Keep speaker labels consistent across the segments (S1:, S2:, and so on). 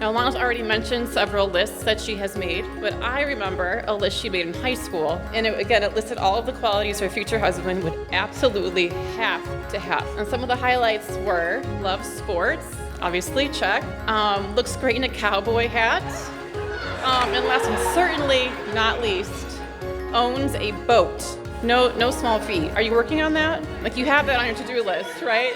S1: Now, Alana's already mentioned several lists that she has made, but I remember a list she made in high school, and it listed all of the qualities her future husband would absolutely have to have. And some of the highlights were loves sports, obviously, check, looks great in a cowboy hat, and last and certainly not least, owns a boat. No small feat. Are you working on that? Like, you have that on your to-do list, right?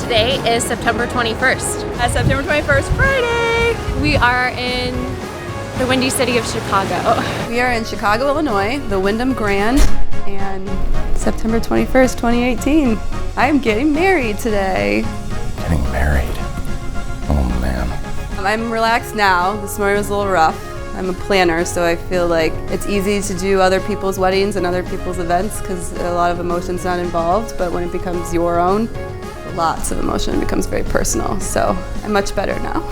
S2: Today is September 21st.
S3: September 21st, Friday!
S2: We are in the windy city of Chicago.
S3: We are in Chicago, Illinois, the Wyndham Grand, and September 21st, 2018. I am getting married today.
S4: Getting married? Oh, man.
S3: I'm relaxed now. This morning was a little rough. I'm a planner, so I feel like it's easy to do other people's weddings and other people's events because a lot of emotion's not involved, but when it becomes your own, lots of emotion, it becomes very personal. So I'm much better now.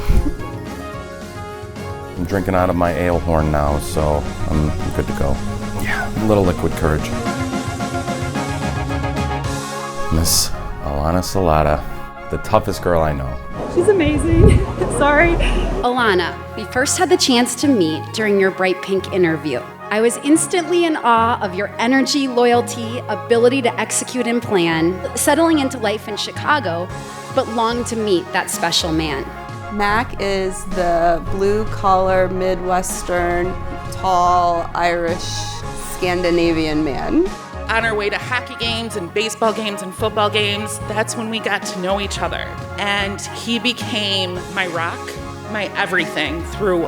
S4: I'm drinking out of my ale horn now, so I'm good to go. Yeah, a little liquid courage. Miss Alana Salata, the toughest girl I know.
S3: She's amazing. Sorry.
S2: Alana, we first had the chance to meet during your Bright Pink interview. I was instantly in awe of your energy, loyalty, ability to execute and plan, settling into life in Chicago, but longed to meet that special man.
S3: Mac is the blue-collar, Midwestern, tall, Irish, Scandinavian man.
S5: On our way to hockey games and baseball games and football games, that's when we got to know each other. And he became my rock, my everything through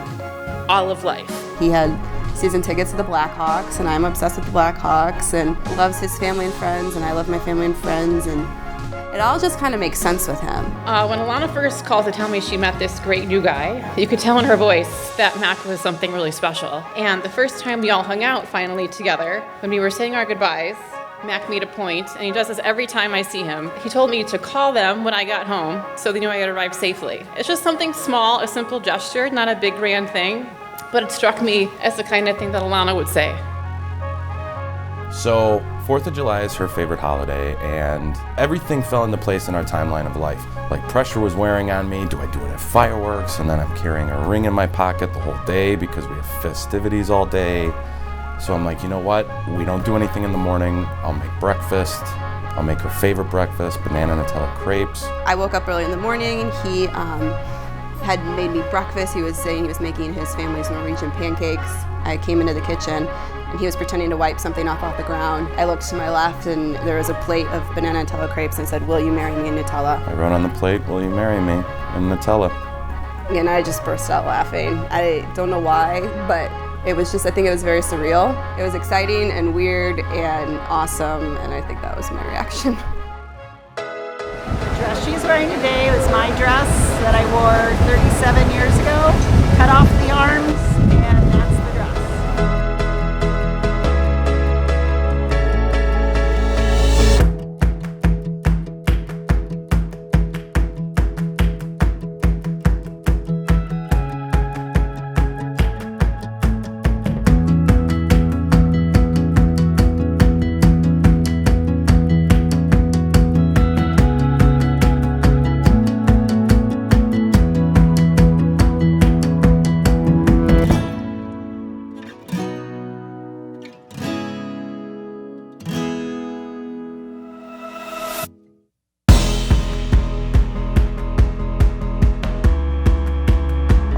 S5: all of life.
S3: He had season tickets to the Blackhawks, and I'm obsessed with the Blackhawks, and loves his family and friends, and I love my family and friends, and it all just kind of makes sense with him.
S1: When Alana first called to tell me she met this great new guy, you could tell in her voice that Mac was something really special. And the first time we all hung out finally together, when we were saying our goodbyes, Mac made a point, and he does this every time I see him. He told me to call them when I got home so they knew I had arrived safely. It's just something small, a simple gesture, not a big grand thing, but it struck me as the kind of thing that Alana would say.
S4: So, 4th of July is her favorite holiday, and everything fell into place in our timeline of life. Like, pressure was wearing on me. Do I do it at fireworks? And then I'm carrying a ring in my pocket the whole day because we have festivities all day. So I'm like, you know what? We don't do anything in the morning. I'll make breakfast. I'll make her favorite breakfast, banana Nutella crepes.
S3: I woke up early in the morning, and he had made me breakfast. He was saying he was making his family's Norwegian pancakes. I came into the kitchen, and he was pretending to wipe something off the ground. I looked to my left, and there was a plate of banana Nutella crepes, and I said, "Will you marry me in Nutella?"
S4: I wrote on the plate, "Will you marry me?" in Nutella.
S3: And I just burst out laughing. I don't know why, but it was just, I think it was very surreal. It was exciting and weird and awesome, and I think that was my reaction.
S6: The dress she's wearing today was my dress that I wore 37 years ago. Cut off the arms, and that's the dress.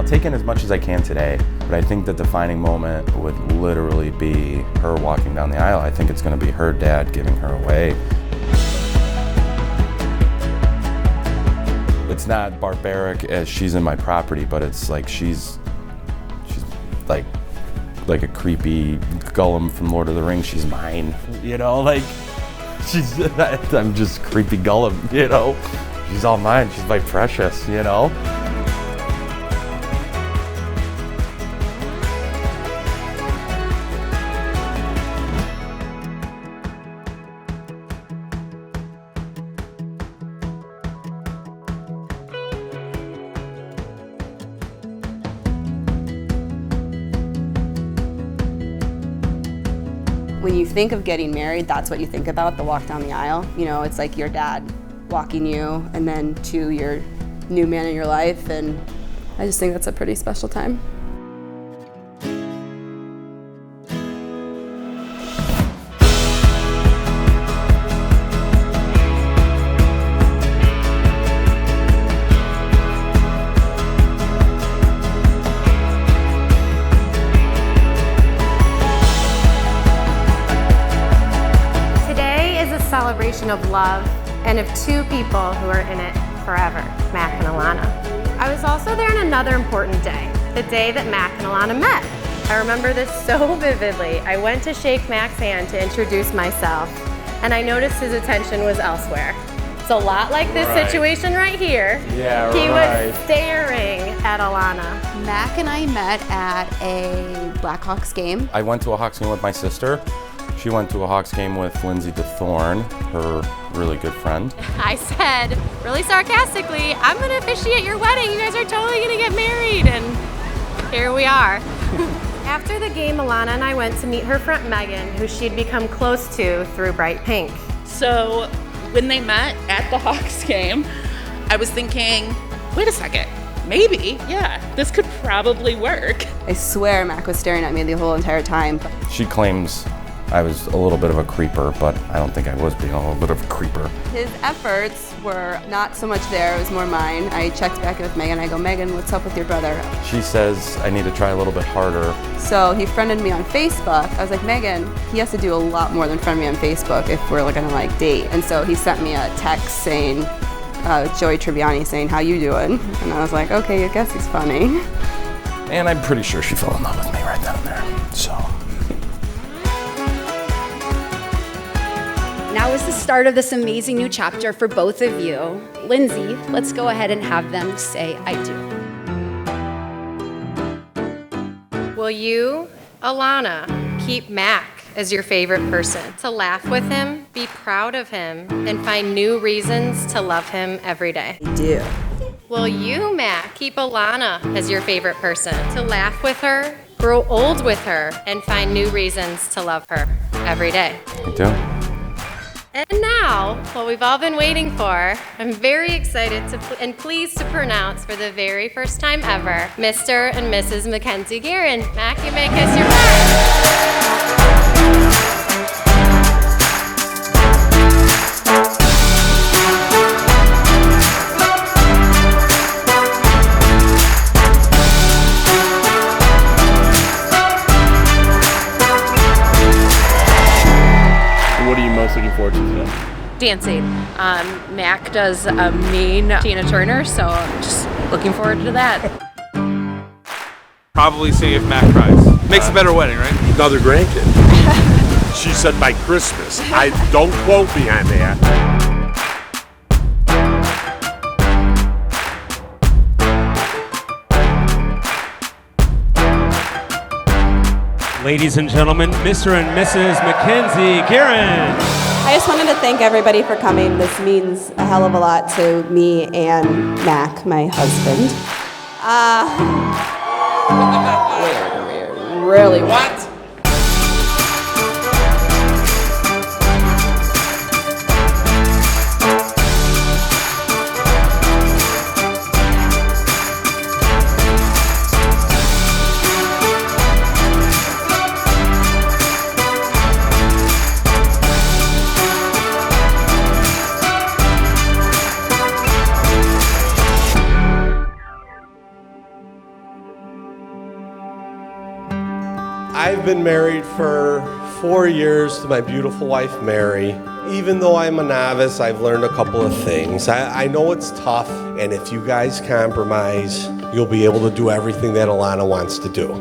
S4: Take in as much as I can today, but I think the defining moment would literally be her walking down the aisle. I think it's going to be her dad giving her away. It's not barbaric as she's in my property, but it's like she's like a creepy Gollum from Lord of the Rings. She's mine, you know, like I'm just creepy Gollum, you know. She's all mine. She's my precious, you know.
S3: when you think of getting married, that's what you think about, the walk down the aisle. You know, it's like your dad walking you and then to your new man in your life, and I just think that's a pretty special time.
S7: Celebration of love and of two people who are in it forever, Mack and Alana. I was also there on another important day, the day that Mack and Alana met. I remember this so vividly. I went to shake Mack's hand to introduce myself, and I noticed his attention was elsewhere. It's a lot like this situation right here.
S4: Yeah,
S7: he was staring at Alana.
S3: Mack and I met at a Blackhawks game.
S4: I went to a Hawks game with my sister. She went to a Hawks game with Lindsay DeThorne, her really good friend.
S7: I said, really sarcastically, I'm gonna officiate your wedding. You guys are totally gonna get married, and here we are. After the game, Alana and I went to meet her friend Megan, who she'd become close to through Bright Pink.
S5: So when they met at the Hawks game, I was thinking, wait a second, maybe, yeah, this could probably work.
S3: I swear Mack was staring at me the whole entire time.
S4: She claims I was a little bit of a creeper, but I don't think I was being a little bit of a creeper.
S3: His efforts were not so much there, it was more mine. I checked back in with Megan. I go, Megan, what's up with your brother?
S4: She says I need to try a little bit harder.
S3: So he friended me on Facebook. I was like, Megan, he has to do a lot more than friend me on Facebook if we're gonna like date. And so he sent me a text saying, Joey Tribbiani saying, how you doing? And I was like, okay, I guess he's funny.
S4: And I'm pretty sure she fell in love with me right then and there, so.
S2: Now is the start of this amazing new chapter for both of you. Lindsay, let's go ahead and have them say I do.
S7: Will you, Alana, keep Mack as your favorite person, to laugh with him, be proud of him, and find new reasons to love him every day?
S3: I do.
S7: Will you, Mack, keep Alana as your favorite person, to laugh with her, grow old with her, and find new reasons to love her every day?
S4: I do.
S7: And now, what we've all been waiting for, I'm very excited and pleased to pronounce for the very first time ever, Mr. and Mrs. Mackenzie Guerin. Mack, you may kiss your bride.
S8: What are you most looking forward to today?
S9: Dancing. Mack does a mean Tina Turner, so I'm just looking forward to that.
S10: Probably seeing if Mack cries. Makes a better wedding, right?
S11: Another grandkid. She said by Christmas. I don't quote me on that.
S12: Ladies and gentlemen, Mr. and Mrs. Mackenzie Guerin.
S3: I just wanted to thank everybody for coming. This means a hell of a lot to me and Mack, my husband. Weird. Really weird.
S10: What?
S11: I've been married for 4 years to my beautiful wife, Mary. Even though I'm a novice, I've learned a couple of things. I know it's tough, and if you guys compromise, you'll be able to do everything that Alana wants to do.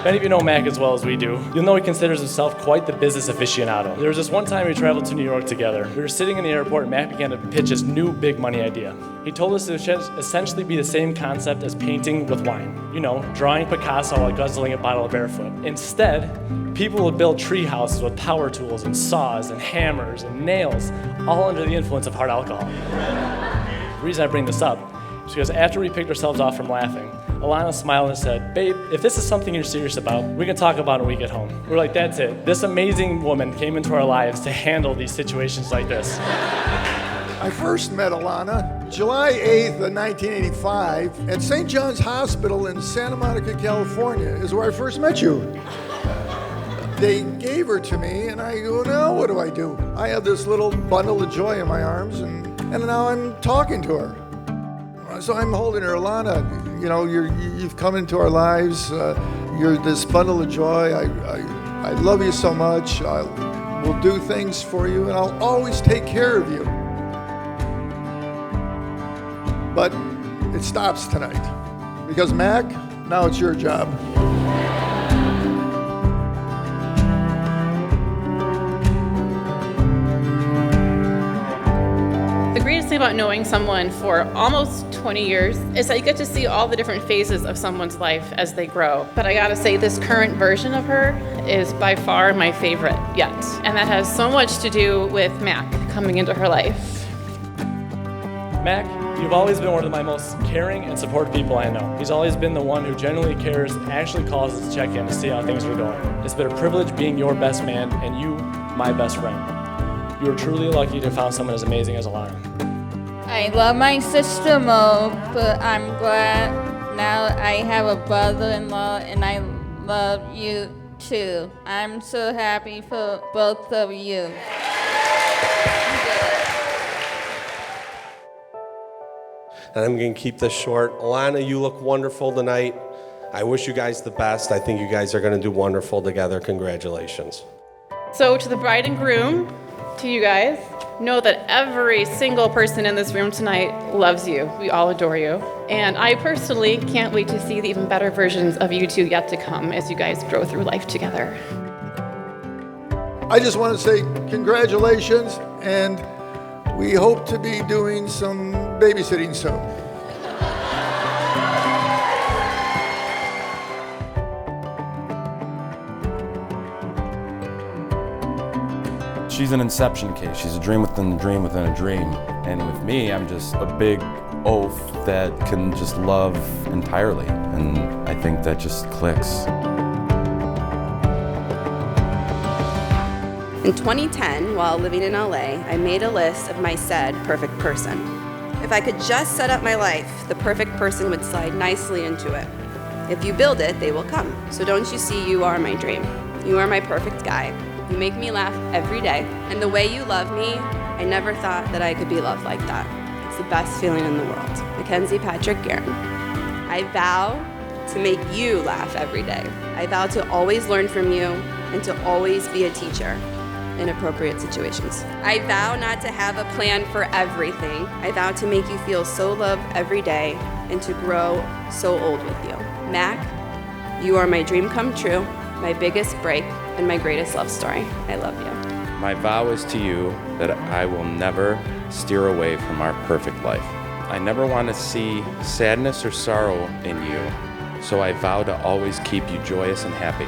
S8: Many of you know Mack as well as we do. You'll know he considers himself quite the business aficionado. There was this one time we traveled to New York together. We were sitting in the airport and Mack began to pitch his new big money idea. He told us it would essentially be the same concept as painting with wine. You know, drawing Picasso while guzzling a bottle of barefoot. Instead, people would build tree houses with power tools and saws and hammers and nails, all under the influence of hard alcohol. The reason I bring this up Because after we picked ourselves off from laughing, Alana smiled and said, "Babe, if this is something you're serious about, we can talk about it when we get home." We're like, that's it. This amazing woman came into our lives to handle these situations like this.
S13: I first met Alana July 8th of 1985 at St. John's Hospital in Santa Monica, California is where I first met you. They gave her to me and I go, now what do? I have this little bundle of joy in my arms and now I'm talking to her. So I'm holding her, Alana, you know, you've come into our lives. You're this bundle of joy. I love you so much. We'll do things for you, and I'll always take care of you. But it stops tonight because Mac, now it's your job.
S1: The greatest thing about knowing someone for almost 20 years is that you get to see all the different phases of someone's life as they grow. But I gotta say, this current version of her is by far my favorite yet. And that has so much to do with Mac coming into her life.
S8: Mac, you've always been one of my most caring and supportive people I know. He's always been the one who genuinely cares and actually calls us to check in to see how things are going. It's been a privilege being your best man and you, my best friend. You are truly lucky to have found someone as amazing as Alana.
S14: I love my sister more, but I'm glad now I have a brother-in-law and I love you too. I'm so happy for both of you.
S11: And I'm going to keep this short. Alana, you look wonderful tonight. I wish you guys the best. I think you guys are going to do wonderful together. Congratulations.
S1: So to the bride and groom, to you guys, know that every single person in this room tonight loves you. We all adore you. And I personally can't wait to see the even better versions of you two yet to come as you guys grow through life together.
S13: I just want to say congratulations, and we hope to be doing some babysitting soon.
S4: She's an inception case. She's a dream within a dream within a dream. And with me, I'm just a big oaf that can just love entirely. And I think that just clicks.
S3: In 2010, while living in LA, I made a list of my said perfect person. If I could just set up my life, the perfect person would slide nicely into it. If you build it, they will come. So don't you see, you are my dream. You are my perfect guy. You make me laugh every day. And the way you love me, I never thought that I could be loved like that. It's the best feeling in the world. Mackenzie Patrick Guerin. I vow to make you laugh every day. I vow to always learn from you and to always be a teacher in appropriate situations. I vow not to have a plan for everything. I vow to make you feel so loved every day and to grow so old with you. Mac, you are my dream come true, my biggest break, and my greatest love story. I love you.
S4: My vow is to you that I will never steer away from our perfect life. I never want to see sadness or sorrow in you, so I vow to always keep you joyous and happy.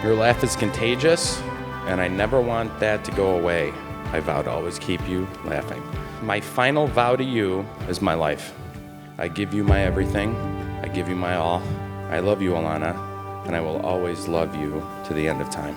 S4: Your laugh is contagious, and I never want that to go away. I vow to always keep you laughing. My final vow to you is my life. I give you my everything. I give you my all. I love you, Alana, and I will always love you to the end of time.